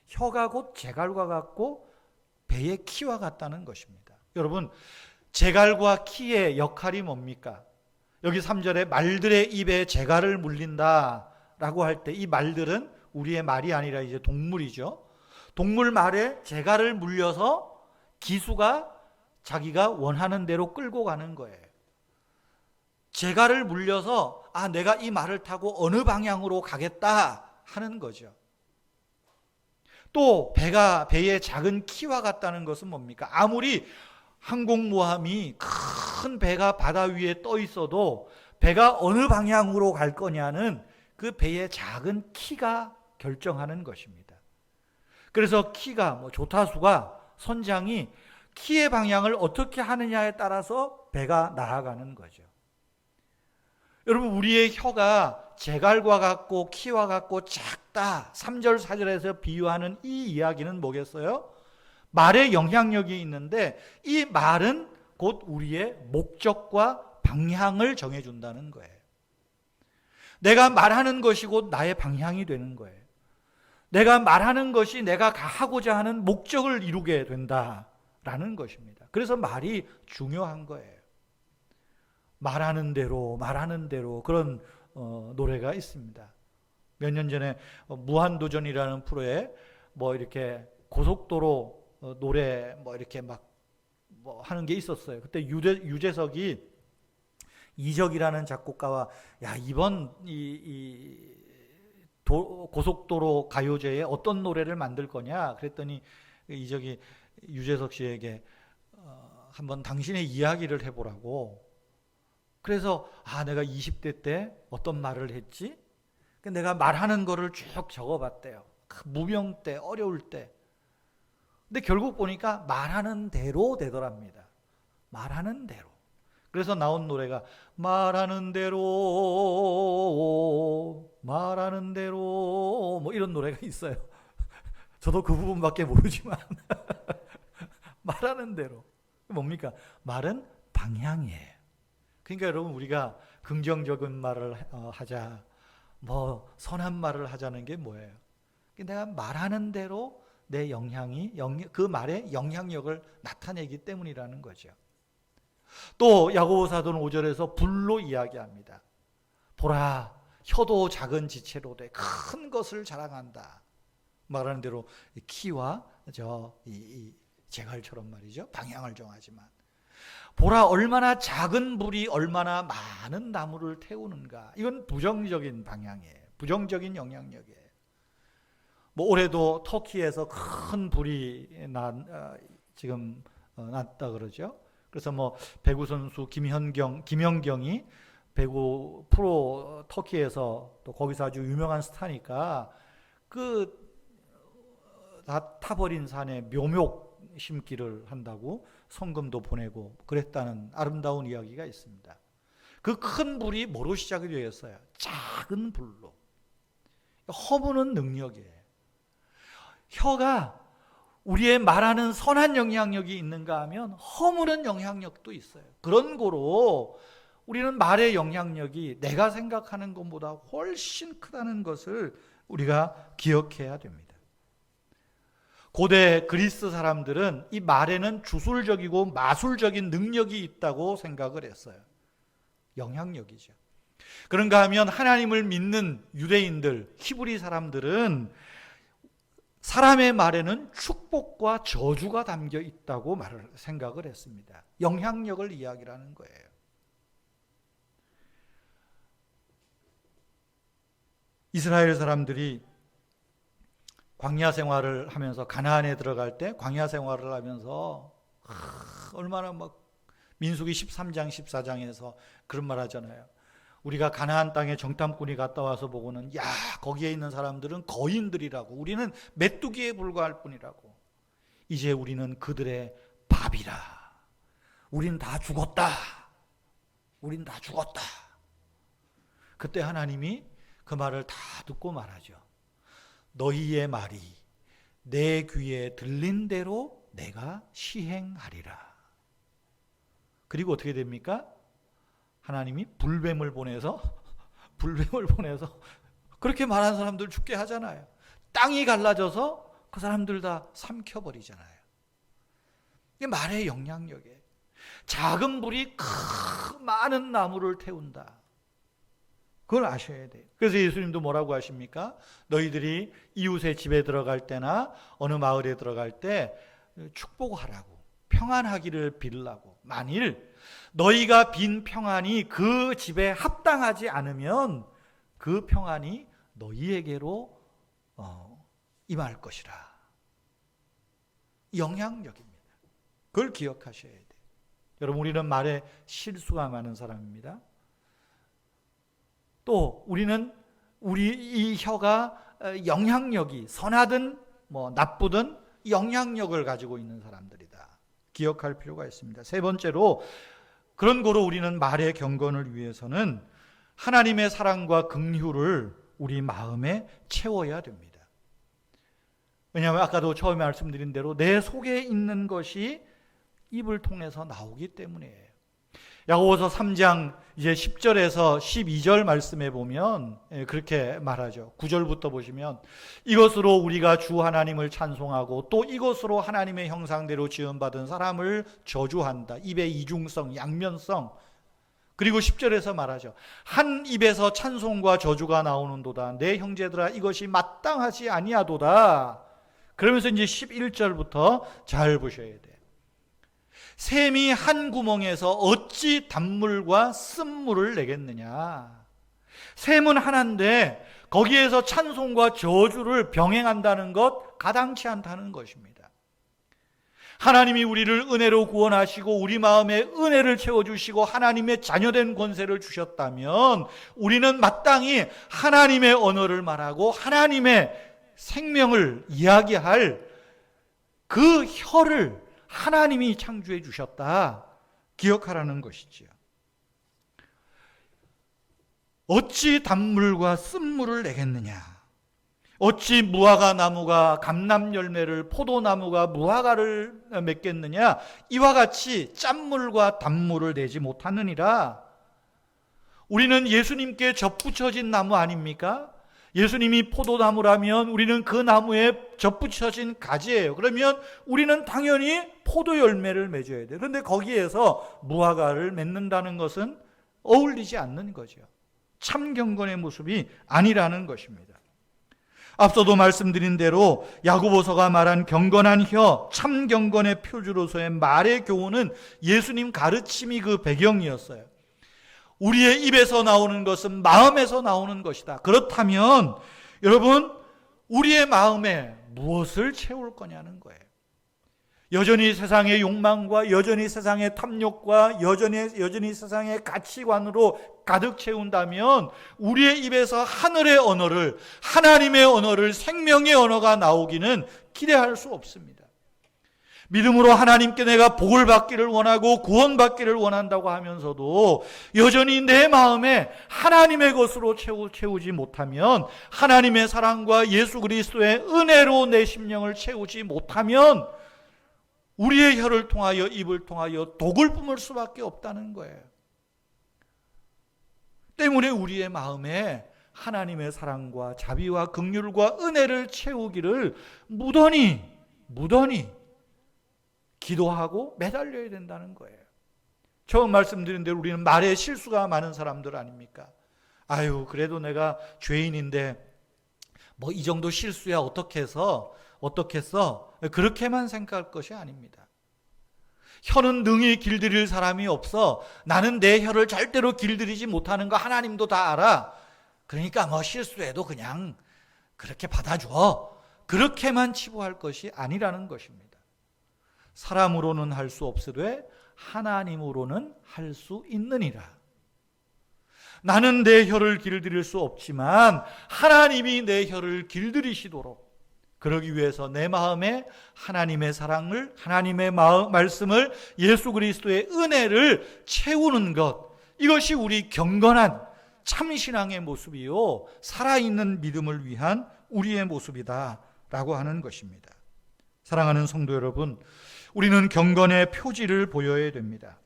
혀가 곧 재갈과 같고 배의 키와 같다는 것입니다. 여러분, 재갈과 키의 역할이 뭡니까? 여기 3절에 말들의 입에 재갈을 물린다라고 할 때 이 말들은 우리의 말이 아니라 이제 동물이죠. 동물 말에 재갈을 물려서 기수가 자기가 원하는 대로 끌고 가는 거예요. 재갈을 물려서 내가 이 말을 타고 어느 방향으로 가겠다 하는 거죠. 또 배의 작은 키와 같다는 것은 뭡니까? 아무리 항공모함이 큰 배가 바다 위에 떠 있어도 배가 어느 방향으로 갈 거냐는 그 배의 작은 키가 결정하는 것입니다. 그래서 키가 조타수가 선장이 키의 방향을 어떻게 하느냐에 따라서 배가 날아가는 거죠. 여러분, 우리의 혀가 재갈과 같고 키와 같고 작다. 3절 4절에서 비유하는 이 이야기는 뭐겠어요? 말의 영향력이 있는데 이 말은 곧 우리의 목적과 방향을 정해준다는 거예요. 내가 말하는 것이 곧 나의 방향이 되는 거예요. 내가 말하는 것이 내가 하고자 하는 목적을 이루게 된다라는 것입니다. 그래서 말이 중요한 거예요. 말하는 대로 그런 노래가 있습니다. 몇 년 전에 무한도전이라는 프로에 이렇게 고속도로 노래 이렇게 하는 게 있었어요. 그때 유재석이 이적이라는 작곡가와 이번 고속도로 가요제에 어떤 노래를 만들 거냐 그랬더니 이적이 유재석 씨에게 한번 당신의 이야기를 해보라고. 그래서 내가 20대 때 어떤 말을 했지? 내가 말하는 거를 쭉 적어봤대요. 무명 때, 어려울 때. 근데 결국 보니까 말하는 대로 되더랍니다. 말하는 대로. 그래서 나온 노래가 말하는 대로 이런 노래가 있어요. 저도 그 부분밖에 모르지만 말하는 대로. 뭡니까? 말은 방향이에요. 그러니까 여러분, 우리가 긍정적인 말을 하자, 선한 말을 하자는 게 뭐예요? 내가 말하는 대로 내 그 말의 영향력을 나타내기 때문이라는 거죠. 또 야고보 사도는 5절에서 불로 이야기합니다. 보라, 혀도 작은 지체로 돼 큰 것을 자랑한다. 말하는 대로 키와 이 제갈처럼 말이죠. 방향을 정하지만 보라 얼마나 작은 불이 얼마나 많은 나무를 태우는가. 이건 부정적인 방향이에요. 부정적인 영향력이에요. 뭐 올해도 터키에서 큰 불이 지금 났다 그러죠. 그래서 뭐 배구 선수 김연경이 배구 프로 터키에서 또 거기서 아주 유명한 스타니까 그 다 타버린 산에 묘목 심기를 한다고 성금도 보내고 그랬다는 아름다운 이야기가 있습니다. 그 큰 불이 뭐로 시작이 되었어요? 작은 불로. 허무는 능력이에요. 혀가 우리의 말하는 선한 영향력이 있는가 하면 허무는 영향력도 있어요. 그런 거로 우리는 말의 영향력이 내가 생각하는 것보다 훨씬 크다는 것을 우리가 기억해야 됩니다. 고대 그리스 사람들은 이 말에는 주술적이고 마술적인 능력이 있다고 생각을 했어요. 영향력이죠. 그런가 하면 하나님을 믿는 유대인들, 히브리 사람들은 사람의 말에는 축복과 저주가 담겨 있다고 생각을 했습니다. 영향력을 이야기하는 거예요. 이스라엘 사람들이 광야 생활을 하면서 가나안에 들어갈 때 광야 생활을 하면서 얼마나 막 민수기 13장 14장에서 그런 말 하잖아요. 우리가 가나안 땅에 정탐꾼이 갔다 와서 보고는 야 거기에 있는 사람들은 거인들이라고 우리는 메뚜기에 불과할 뿐이라고 이제 우리는 그들의 밥이라 우린 다 죽었다. 우린 다 죽었다. 그때 하나님이 그 말을 다 듣고 말하죠. 너희의 말이 내 귀에 들린 대로 내가 시행하리라. 그리고 어떻게 됩니까? 하나님이 불뱀을 보내서 그렇게 말하는 사람들 죽게 하잖아요. 땅이 갈라져서 그 사람들 다 삼켜버리잖아요. 이게 말의 영향력이에요. 작은 불이 많은 나무를 태운다. 그걸 아셔야 돼요. 그래서 예수님도 뭐라고 하십니까? 너희들이 이웃의 집에 들어갈 때나 어느 마을에 들어갈 때 축복하라고 평안하기를 빌라고. 만일 너희가 빈 평안이 그 집에 합당하지 않으면 그 평안이 너희에게로 임할 것이라. 영향력입니다. 그걸 기억하셔야 돼요. 여러분 우리는 말에 실수가 많은 사람입니다. 또 우리는 우리 이 혀가 영향력이 선하든 뭐 나쁘든 영향력을 가지고 있는 사람들이다. 기억할 필요가 있습니다. 세 번째로 그런 거로 우리는 말의 경건을 위해서는 하나님의 사랑과 긍휼을 우리 마음에 채워야 됩니다. 왜냐하면 아까도 처음에 말씀드린 대로 내 속에 있는 것이 입을 통해서 나오기 때문이에요. 야고보서 3장 이제 10절에서 12절 말씀에 보면 그렇게 말하죠. 9절부터 보시면 이것으로 우리가 주 하나님을 찬송하고 또 이것으로 하나님의 형상대로 지음받은 사람을 저주한다. 입의 이중성, 양면성. 그리고 10절에서 말하죠. 한 입에서 찬송과 저주가 나오는도다. 내 형제들아 이것이 마땅하지 아니하도다. 그러면서 이제 11절부터 잘 보셔야 돼요. 샘이 한 구멍에서 어찌 단물과 쓴물을 내겠느냐. 샘은 하나인데 거기에서 찬송과 저주를 병행한다는 것 가당치 않다는 것입니다. 하나님이 우리를 은혜로 구원하시고 우리 마음에 은혜를 채워주시고 하나님의 자녀된 권세를 주셨다면 우리는 마땅히 하나님의 언어를 말하고 하나님의 생명을 이야기할 그 혀를 하나님이 창조해 주셨다. 기억하라는 것이지요. 어찌 단물과 쓴물을 내겠느냐. 어찌 무화과 나무가 감람 열매를 포도나무가 무화과를 맺겠느냐. 이와 같이 짠물과 단물을 내지 못하느니라. 우리는 예수님께 접붙여진 나무 아닙니까? 예수님이 포도나무라면 우리는 그 나무에 접붙여진 가지예요. 그러면 우리는 당연히 포도 열매를 맺어야 돼요. 그런데 거기에서 무화과를 맺는다는 것은 어울리지 않는 거죠. 참 경건의 모습이 아니라는 것입니다. 앞서도 말씀드린 대로 야고보서가 말한 경건한 혀, 참 경건의 표주로서의 말의 교훈은 예수님 가르침이 그 배경이었어요. 우리의 입에서 나오는 것은 마음에서 나오는 것이다. 그렇다면 여러분, 우리의 마음에 무엇을 채울 거냐는 거예요. 여전히 세상의 욕망과 여전히 세상의 탐욕과 여전히 세상의 가치관으로 가득 채운다면 우리의 입에서 하늘의 언어를, 하나님의 언어를, 생명의 언어가 나오기는 기대할 수 없습니다. 믿음으로 하나님께 내가 복을 받기를 원하고 구원받기를 원한다고 하면서도 여전히 내 마음에 하나님의 것으로 채우지 못하면, 하나님의 사랑과 예수 그리스도의 은혜로 내 심령을 채우지 못하면 우리의 혀를 통하여, 입을 통하여 독을 뿜을 수밖에 없다는 거예요. 때문에 우리의 마음에 하나님의 사랑과 자비와 긍휼과 은혜를 채우기를 무던히 기도하고 매달려야 된다는 거예요. 처음 말씀드린 대로 우리는 말에 실수가 많은 사람들 아닙니까? 아유, 그래도 내가 죄인인데 뭐 이 정도 실수야 어떻겠어? 그렇게만 생각할 것이 아닙니다. 혀는 능히 길들일 사람이 없어. 나는 내 혀를 절대로 길들이지 못하는 거 하나님도 다 알아. 그러니까 뭐 실수해도 그냥 그렇게 받아줘. 그렇게만 치부할 것이 아니라는 것입니다. 사람으로는 할 수 없으되 하나님으로는 할 수 있느니라. 나는 내 혀를 길들일 수 없지만 하나님이 내 혀를 길들이시도록, 그러기 위해서 내 마음에 하나님의 사랑을, 하나님의 말씀을, 예수 그리스도의 은혜를 채우는 것, 이것이 우리 경건한 참신앙의 모습이요, 살아있는 믿음을 위한 우리의 모습이다 라고 하는 것입니다. 사랑하는 성도 여러분, 우리는 경건의 표지를 보여야 됩니다.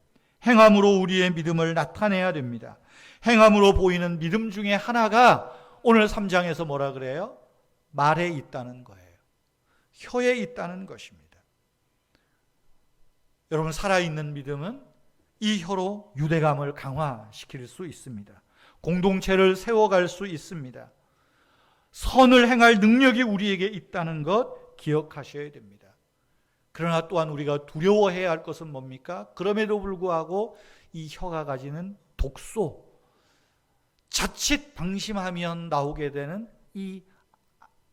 행함으로 우리의 믿음을 나타내야 됩니다. 행함으로 보이는 믿음 중에 하나가 오늘 3장에서 뭐라 그래요? 말에 있다는 거예요. 혀에 있다는 것입니다. 여러분, 살아있는 믿음은 이 혀로 유대감을 강화시킬 수 있습니다. 공동체를 세워갈 수 있습니다. 선을 행할 능력이 우리에게 있다는 것 기억하셔야 됩니다. 그러나 또한 우리가 두려워해야 할 것은 뭡니까? 그럼에도 불구하고 이 혀가 가지는 독소, 자칫 방심하면 나오게 되는 이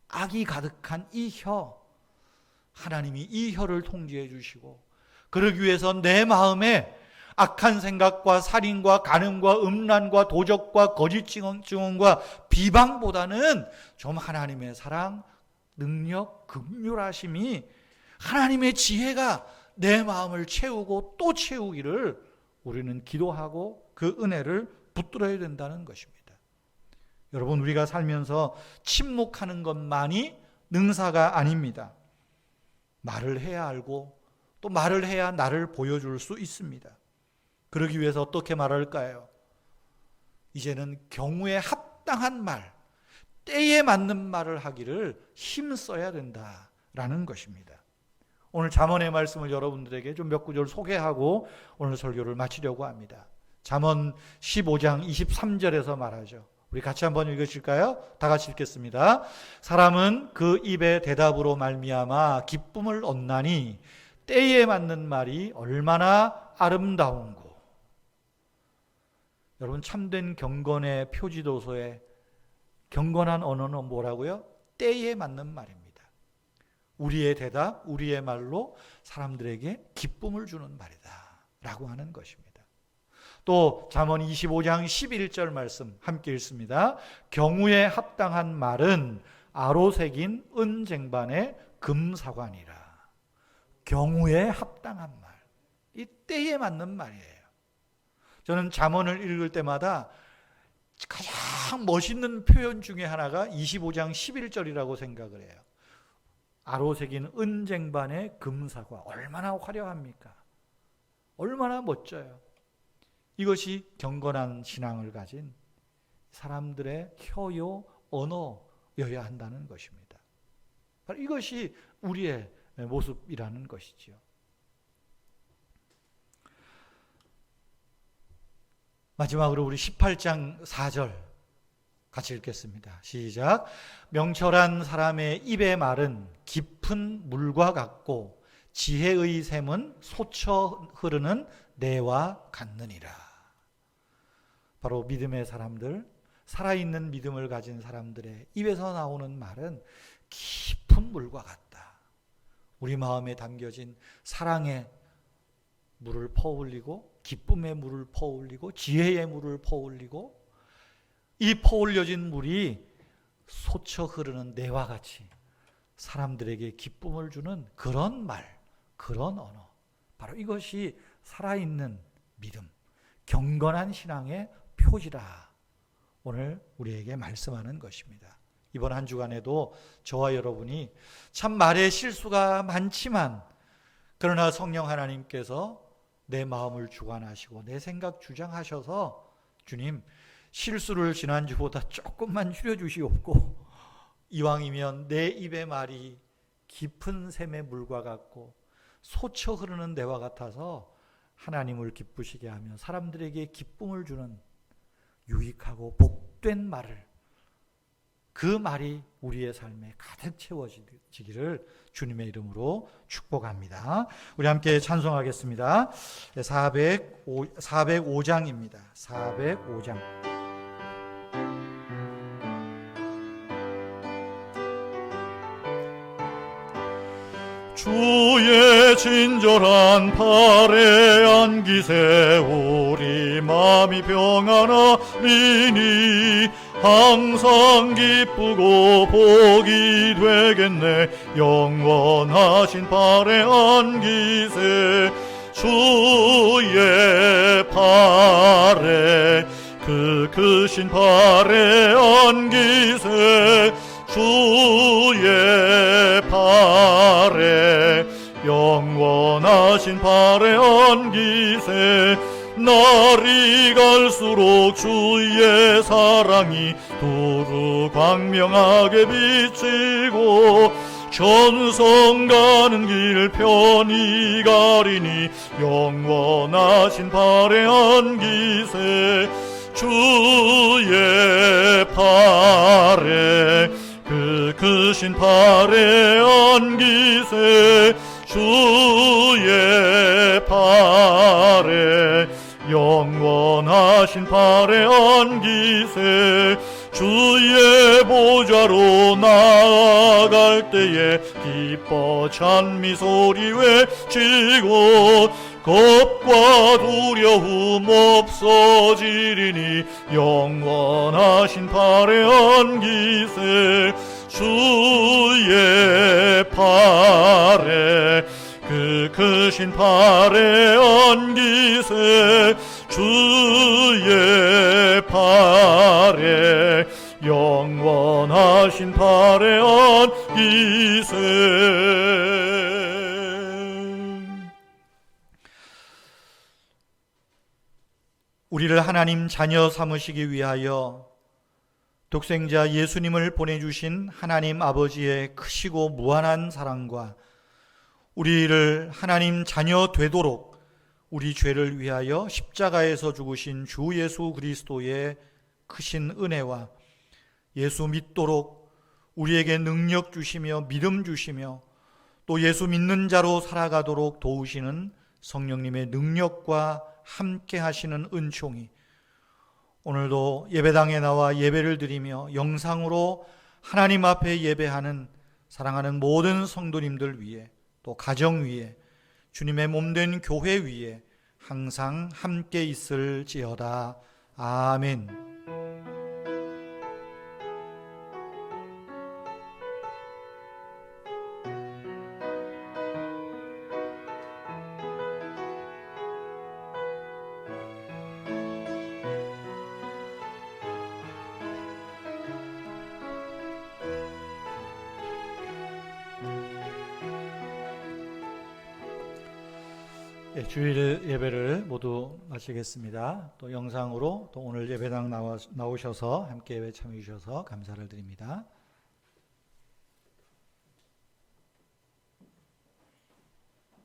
악이 가득한 이 혀, 하나님이 이 혀를 통제해 주시고, 그러기 위해서 내 마음에 악한 생각과 살인과 간음과 음란과 도적과 거짓 증언과 비방보다는 좀 하나님의 사랑, 능력, 긍휼하심이, 하나님의 지혜가 내 마음을 채우고 또 채우기를 우리는 기도하고 그 은혜를 붙들어야 된다는 것입니다. 여러분, 우리가 살면서 침묵하는 것만이 능사가 아닙니다. 말을 해야 알고 또 말을 해야 나를 보여줄 수 있습니다. 그러기 위해서 어떻게 말할까요? 이제는 경우에 합당한 말, 때에 맞는 말을 하기를 힘써야 된다라는 것입니다. 오늘 잠언의 말씀을 여러분들에게 좀 몇 구절 소개하고 오늘 설교를 마치려고 합니다. 잠언 15장 23절에서 말하죠. 우리 같이 한번 읽으실까요? 다 같이 읽겠습니다. 사람은 그 입의 대답으로 말미암아 기쁨을 얻나니 때에 맞는 말이 얼마나 아름다운고. 여러분, 참된 경건의 표지도서에 경건한 언어는 뭐라고요? 때에 맞는 말입니다. 우리의 대답, 우리의 말로 사람들에게 기쁨을 주는 말이다 라고 하는 것입니다. 또 잠언 25장 11절 말씀 함께 읽습니다. 경우에 합당한 말은 아로 새긴 은쟁반의 금사관이라. 경우에 합당한 말, 이 때에 맞는 말이에요. 저는 잠언을 읽을 때마다 가장 멋있는 표현 중에 하나가 25장 11절이라고 생각을 해요. 아로 새긴 은쟁반의 금사과, 얼마나 화려합니까? 얼마나 멋져요. 이것이 경건한 신앙을 가진 사람들의 혀요, 언어여야 한다는 것입니다. 바로 이것이 우리의 모습이라는 것이지요. 마지막으로 우리 18장 4절 같이 읽겠습니다. 시작. 명철한 사람의 입의 말은 깊은 물과 같고 지혜의 샘은 솟쳐 흐르는 내와 같느니라. 바로 믿음의 사람들, 살아있는 믿음을 가진 사람들의 입에서 나오는 말은 깊은 물과 같다. 우리 마음에 담겨진 사랑의 물을 퍼올리고 기쁨의 물을 퍼올리고 지혜의 물을 퍼올리고 이 퍼올려진 물이 솟쳐 흐르는 내와 같이 사람들에게 기쁨을 주는 그런 말, 그런 언어, 바로 이것이 살아있는 믿음, 경건한 신앙의 표지라 오늘 우리에게 말씀하는 것입니다. 이번 한 주간에도 저와 여러분이 참 말에 실수가 많지만 그러나 성령 하나님께서 내 마음을 주관하시고 내 생각 주장하셔서 주님 실수를 지난주보다 조금만 줄여주시옵고 이왕이면 내 입의 말이 깊은 샘의 물과 같고 솟쳐 흐르는 내와 같아서 하나님을 기쁘시게 하며 사람들에게 기쁨을 주는 유익하고 복된 말을, 그 말이 우리의 삶에 가득 채워지기를 주님의 이름으로 축복합니다. 우리 함께 찬송하겠습니다. 405장입니다. 405장. 주의 친절한 팔에 안기세 우리 마음이 평안하리니 항상 기쁘고 복이 되겠네. 영원하신 팔에 안기세 주의 팔에 그 크신 팔에 안기세 주의 팔에 영원하신 팔에 안기세. 날이 갈수록 주의 사랑이 두루 광명하게 비치고 천성 가는 길 편히 가리니 영원하신 팔에 안기세 주의 팔에 그 크신 팔에 안기세 주의 팔에 영원하신 팔에 안기세. 주의 보좌로 나아갈 때에 기뻐 찬미 소리 외치고 겁과 두려움 없어지리니 영원하신 팔에 안기세 주의 팔에 그 크신 팔에 안기세 주의 팔에 영원하신 팔에 안기세. 우리를 하나님 자녀 삼으시기 위하여 독생자 예수님을 보내주신 하나님 아버지의 크시고 무한한 사랑과 우리를 하나님 자녀 되도록 우리 죄를 위하여 십자가에서 죽으신 주 예수 그리스도의 크신 은혜와 예수 믿도록 우리에게 능력 주시며 믿음 주시며 또 예수 믿는 자로 살아가도록 도우시는 성령님의 능력과 함께 하시는 은총이 오늘도 예배당에 나와 예배를 드리며 영상으로 하나님 앞에 예배하는 사랑하는 모든 성도님들 위해 또 가정 위에 주님의 몸된 교회 위에 항상 함께 있을지어다. 아멘. 주일 예배를 모두 마치겠습니다. 또 영상으로 또 오늘 예배당 나오셔서 함께 예배 참여해 주셔서 감사를 드립니다.